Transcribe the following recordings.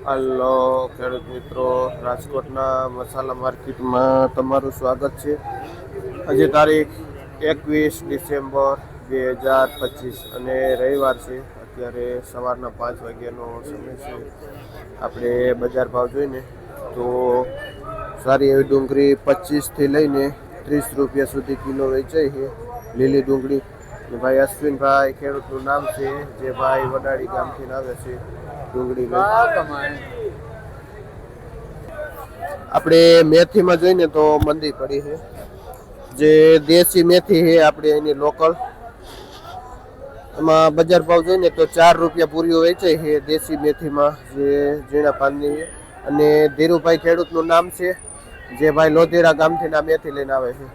Hello ખેડૂત મિત્રો, રાજકોટના મસાલા માર્કેટમાં તમારું સ્વાગત છે. આજે તારીખ 21 ડિસેમ્બર 2025 અને રવિવાર છે. અત્યારે સવારના 5 વાગ્યાનો સમય છે. આપણે બજાર ભાવ જોઈને તો સારી એવી ડુંગળી 25થી લઈને 30 રૂપિયા સુધી કિલો વેચાય છે. લીલી ડુંગળી. ભાઈ અશ્વિનભાઈ ખેડૂતનું નામ છે, જે ભાઈ વડાળી ગામથી આવે છે ડુંગળી લઈ. આપણે મેથીમાં જોઈને તો મંદી પડી છે. જે દેશી મેથી છે આપણે એની લોકલ, એમાં બજાર ભાવ જોઈને તો 4 રૂપિયા પૂરીઓ વેચાય છે દેશી મેથીમાં, જે ઝીણા પાનની છે. અને ધીરુભાઈ ખેડૂતનું નામ છે, જે ભાઈ લોધીરા ગામથી ના મેથી લઈને આવે છે.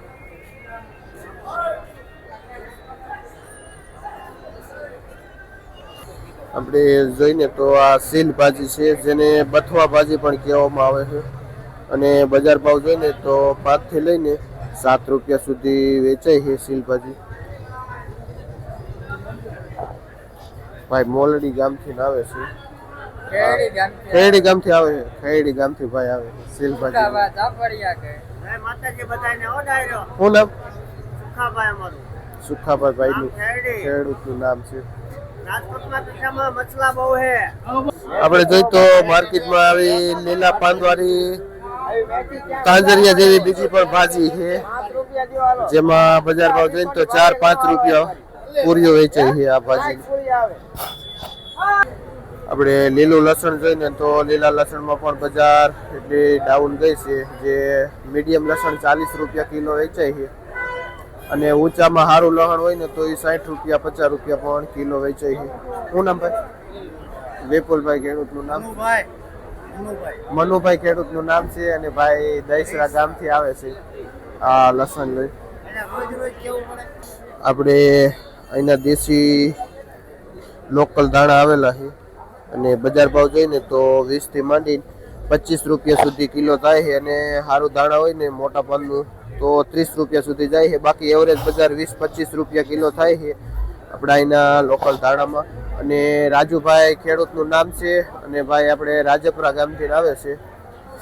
આપણે જોઈને તો આ સીલ ભાજી છે, જેને બથવા ભાજી પણ કહેવામાં આવે છે. અને બજાર ભાવ જોઈને તો 5 થી લઈને 7 રૂપિયા સુધી વેચાય છે સીલ ભાજી. ભાઈ મોલડી ગામથી આવે છે, ખેડી ગામથી આવે છે, ખેડી ગામથી ભાઈ આવે છે સીલ ભાજી. શું નામ? સુખાભાઈ ભાઈનું ખેડૂતનું નામ છે. આપણે જોઈ તો માર્કેટમાં આવી લીલા પાંદવાળી કાંજરિયા જેવી બીજી પણ ભાજી છે, જેમાં બજાર ભાવ જોઈને તો 4-5 રૂપિયા પૂરીઓ વેચાય છે આ ભાજી. આપણે લીલું લસણ જોઈને તો લીલા લસણમાં પણ બજાર એટલી ડાઉન ગઈ છે. જે મીડિયમ લસણ 40 રૂપિયા કિલો વેચાય છે. અને ઊંચામાં સારું લસણ હોય ને તો એ 60 રૂપિયા 50 રૂપિયા પણ કિલો વેચાય છે. શું નામ ભાઈ? વિપુલભાઈ ખેડૂતનું નામ, મનુભાઈ ખેડૂતનું નામ છે. અને ભાઈ દહીસરા ગામથી આવે છે આ લસણ લઈ. આપણે અહીંના દેશી લોકલ દાણા આવેલા છે. અને બજાર ભાવ જોઈને તો 20 થી માંડી 25 રૂપિયા સુધી કિલો થાય છે. અને સારું દાણા હોય ને મોટા પાનનું તો 30 રૂપિયા સુધી જાય છે. બાકી એવરેજ બજાર 20-25 રૂપિયા કિલો થાય છે આપણા અહીંના લોકલ દાણામાં. અને રાજુભાઈ ખેડૂતનું નામ છે. અને ભાઈ આપણે રાજપરા ગામથી આવે છે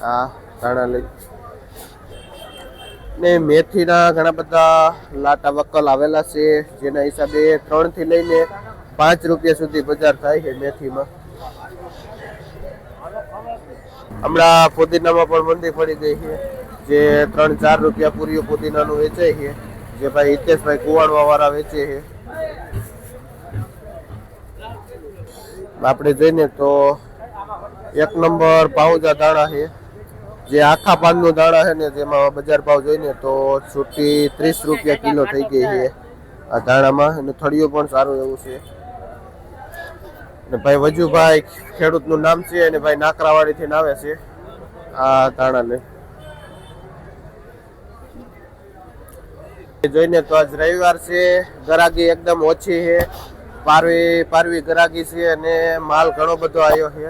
આ દાણા લઈ. ને મેથીના ઘણા બધા લાટા વકલ આવેલા છે, જેના હિસાબે 3 થી લઈને 5 રૂપિયા સુધી બજાર થાય છે મેથીમાં. હમણાં પુદીનામાં પણ મંદી પડી ગઈ છે, જે 3-4 રૂપિયા પૂરીઓ પુદીનાનું વેચાય છે, જે ભાઈ હિતેશભાઈ કુવાડવા વાળા વેચે છે. આપણે જોઈને તો 1 નંબર પાઉજા દાણા છે, જે આખા પાનનું દાણા છે ને, જેમાં બજાર ભાવ જોઈને તો છૂટી 30 રૂપિયા કિલો થઈ ગઈ છે આ દાણામાં. અને થળિયું પણ સારું એવું છે. અને ભાઈ વજુભાઈ ખેડૂતનું નામ છે, અને ભાઈ નાકરાવાડીથી આવે છે આ દાણાને. જોઈને તો આજ રવિવાર છે, ગરાગી એકદમ ઓછી છે, પારવી ગરાગી છે. અને માલ ઘણો બધો આવ્યો છે.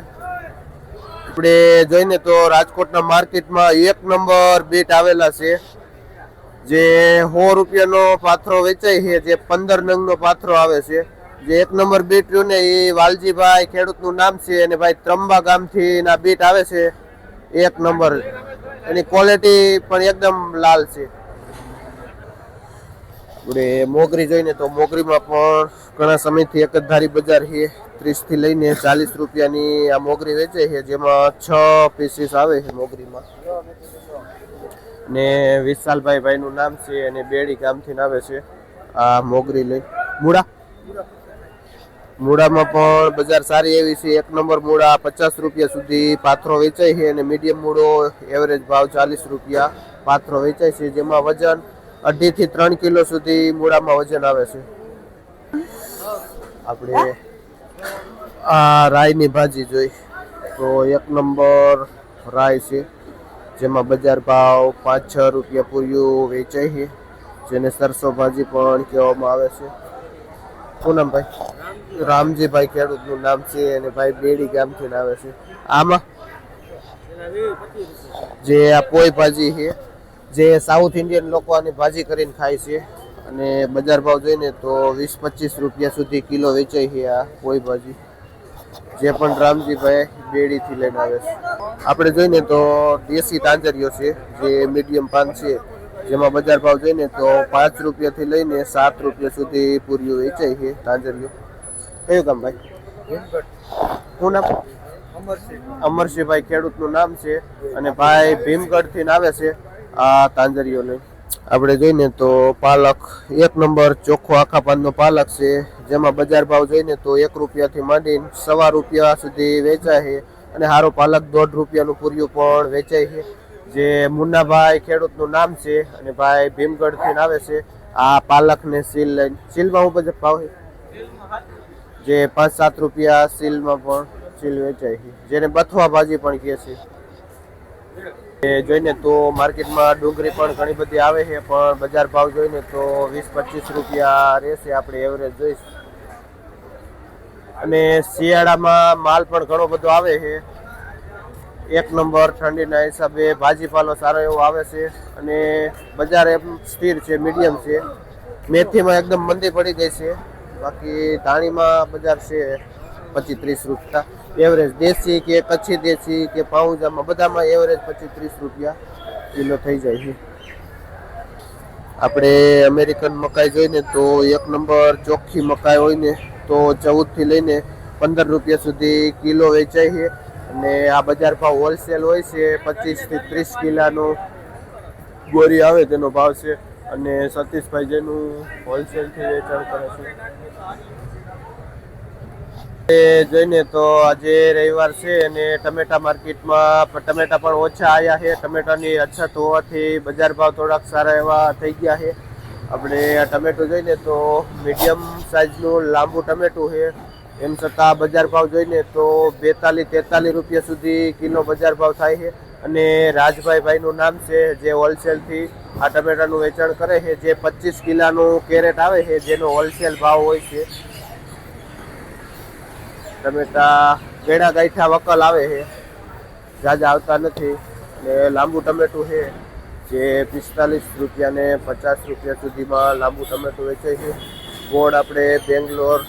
આપણે જોઈને તો રાજકોટના માર્કેટમાં 1 નંબર બીટ આવેલા છે, જે 100 રૂપિયાનો પાથરો વેચાય છે, જે 15 નંગનો પાથરો આવે છે. જે 1 નંબર બીટ રહ્યું ને એ વાલજીભાઈ ખેડૂતનું નામ છે. અને ભાઈ ત્રંબા ગામથી ના બીટ આવે છે 1 નંબર. એની ક્વોલિટી પણ એકદમ લાલ છે. આપણે મોગરી જોઈને તો મોગરીમાં પણ ઘણા સમયથી એક જ ધારી બજાર છે. 30 થી લઈને 40 રૂપિયાની આ મોગરી વેચાય છે, જેમાં 6 પીસીસ આવે છે મોગરીમાં. ને વિશાલભાઈ ભાઈનું નામ છે, અને બેડી ગામથી આવે છે આ મોગરી લઈ. મૂળામાં પણ બજાર સારી એવી છે. 1 નંબર મૂળા 50 રૂપિયા સુધી પાથરો વેચાય છે. અને મીડિયમ મૂળો એવરેજ ભાવ 40 રૂપિયા પાથરો વેચાય છે, જેમાં વજન 2.5 થી 3 કિલો સુધી મૂળામાં વજન આવે છે. આપણે આ રાઈની ભાજી જોઈ તો 1 નંબર રાઈ છે, જેમાં બજાર ભાવ 5-6 રૂપિયા પૂર્યું વેચાય છે, જેને સરસો ભાજી પણ કહેવામાં આવે છે. શું નામ ભાઈ? રામજીભાઈ ખેડૂતનું નામ છે, અને ભાઈ બેડી ગામથી આવે છે. આમાં જે આ પોઈ ભાજી છે, જે સાઉથ ઇન્ડિયન લોકો આની ભાજી કરીને ખાય છે. અને બજાર ભાવ જોઈને તો 20-25 રૂપિયા સુધી કિલો વેચાય છે આ પોઈ ભાજી. જે પણ રામજીભાઈ બેડીથી લઈને આવે છે. આપણે જોઈએ તો દેશી તાંજરીઓ છે જે મીડિયમ પાન છે, જેમાં બજાર ભાવ જોઈએ તો 5 રૂપિયાથી લઈને 7 રૂપિયા સુધી પૂરીઓ વેચાય છે તાંજરીઓ. કયું ગામ ભાઈ? શું નામ? અમરસિંહભાઈ ખેડૂતનું નામ છે અને ભાઈ ભીમગઢથી આવે છે આ તાંજરીઓ લઈ. આપણે જોઈએ તો પાલક 1 નંબર ચોખ્ખો આખા પાનનો પાલક છે, જેમાં બજાર ભાવ જોઈએ તો 1 રૂપિયાથી માંડીને 1.25 રૂપિયા સુધી વેચાય છે અને સારો પાલક 1.5 રૂપિયાનું પૂર્યું પણ વેચાય છે. જે મુન્નાભાઈ ખેડૂતનું નામ છે અને ભાઈ ભીમગઢથી આવે છે આ પાલકને સીલ લઈને. સીલમાં ઉપર ભાવ છે જે 5-7 રૂપિયા સીલમાં પણ સીલ વેચાય છે, જેને બથવા ભાજી પણ કહે છે. જોઈને તો માર્કેટમાં ડુંગળી પણ ઘણી બધી આવે છે, પણ બજાર ભાવ જોઈને તો 20-25 રૂપિયા રહેશે આપણે એવરેજ જોઈશ. અને શિયાળામાં માલ પણ ઘણો બધો આવે છે. 1 નંબર ઠંડીના હિસાબે ભાજીપાલો સારો એવો આવે છે અને બજાર એમ સ્થિર છે, મીડિયમ છે. મેથીમાં એકદમ મંદી પડી ગઈ છે, બાકી ધાણીમાં બજાર છે 25-30 રૂપિયા એવરેજ. દેશી કે કચ્છી દેશી કે પાઉજામાં બધામાં એવરેજ 25-30 રૂપિયા કિલો થઈ જાય છે. આપણે અમેરિકન મકાઈ જોઈને તો 1 નંબર ચોખ્ખી મકાઈ હોય ને તો 14 થી લઈને 15 રૂપિયા સુધી કિલો વેચાય છે અને આ બજાર ભાવ હોલસેલ હોય છે. 25 થી 30 કિલાનો બોરી આવે તેનો ભાવ છે અને સતીશભાઈ જેનું હોલસેલથી વેચાણ કરે છે. જોઈને તો આજે રવિવાર છે અને ટમેટા માર્કેટમાં ટમેટા પણ ઓછા આવ્યા છે. ટમેટાની અછત હોવાથી બજાર ભાવ થોડાક સારા એવા થઈ ગયા છે. આપણે આ ટમેટું જોઈને તો મીડિયમ સાઇઝનું લાંબુ ટમેટું છે, એમ છતાં બજાર ભાવ જોઈને તો 42-43 રૂપિયા સુધી કિલો બજાર ભાવ થાય છે. અને રાજભાઈ ભાઈનું નામ છે જે હોલસેલથી આ ટમેટાનું વેચાણ કરે છે, જે 25 કિલાનું કેરેટ આવે છે, જેનો હોલસેલ ભાવ હોય છે. ટમેટા ગેડા ગાંઠા વકલ આવે છે, જાજા આવતા નથી. અને લાંબુ ટમેટું છે જે 45 રૂપિયા ને 50 રૂપિયા સુધીમાં લાંબુ ટમેટું વેચાય છે. ગોળ આપણે બેંગ્લોર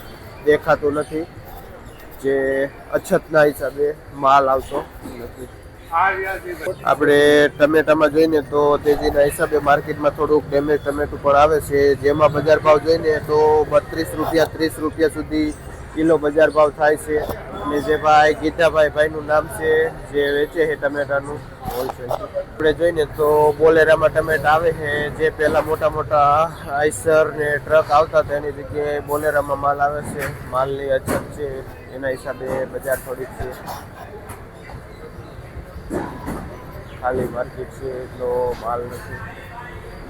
દેખાતું નથી, જે અછતના હિસાબે માલ આવતો નથી. આપણે ટમેટામાં જોઈને તો તેજીના હિસાબે માર્કેટમાં થોડુંક ડેમેજ ટમેટું પણ આવે છે, જેમાં બજાર ભાવ જોઈને તો 32 રૂપિયા 30 રૂપિયા સુધી કિલો બજાર ભાવ થાય છે. અને જે ભાઈ ગીતાભાઈ ભાઈનું નામ છે જે વેચે છે ટમેટાનું હોલસેલ. આપણે જોઈને તો બોલેરામાં ટમેટા આવે છે, જે પહેલાં મોટા મોટા આઈસર ને ટ્રક આવતા હતા એની જગ્યાએ બોલેરામાં માલ આવે છે. માલની અછત છે, એના હિસાબે બજાર થોડીક છે, ખાલી માર્કેટ છે એટલો માલ નથી.